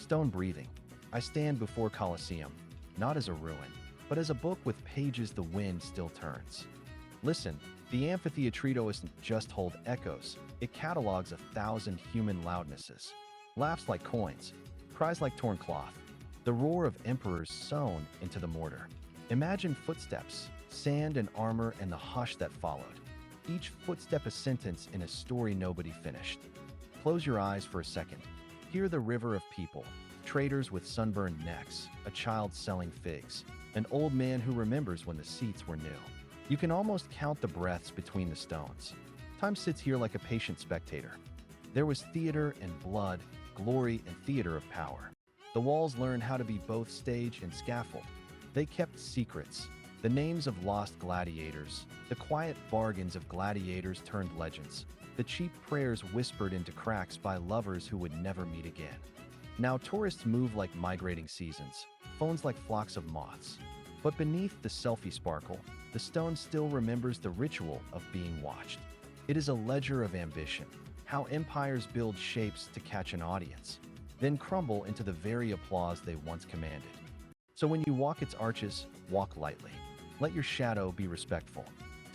Stone breathing. I stand before Colosseum, not as a ruin, but as a book with pages the wind still turns. Listen, the amphitheatrito isn't just hold echoes, it catalogs 1,000 human loudnesses. Laughs like coins, cries like torn cloth, the roar of emperors sewn into the mortar. Imagine footsteps, sand and armor, and the hush that followed. Each footstep a sentence in a story nobody finished. Close your eyes for a second. Hear the river of people, traders with sunburned necks, a child selling figs, an old man who remembers when the seats were new. You can almost count the breaths between the stones. Time sits here like a patient spectator. There was theater and blood, glory and theater of power. The walls learned how to be both stage and scaffold. They kept secrets, the names of lost gladiators, the quiet bargains of gladiators turned legends, the cheap prayers whispered into cracks by lovers who would never meet again. Now tourists move like migrating seasons, phones like flocks of moths. But beneath the selfie sparkle, the stone still remembers the ritual of being watched. It is a ledger of ambition, how empires build shapes to catch an audience, then crumble into the very applause they once commanded. So when you walk its arches, walk lightly. Let your shadow be respectful.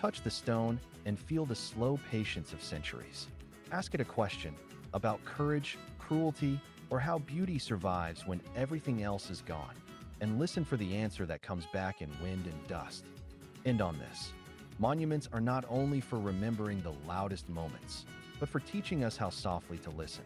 Touch the stone and feel the slow patience of centuries. Ask it a question about courage, cruelty, or how beauty survives when everything else is gone, and listen for the answer that comes back in wind and dust. End on this. Monuments are not only for remembering the loudest moments, but for teaching us how softly to listen.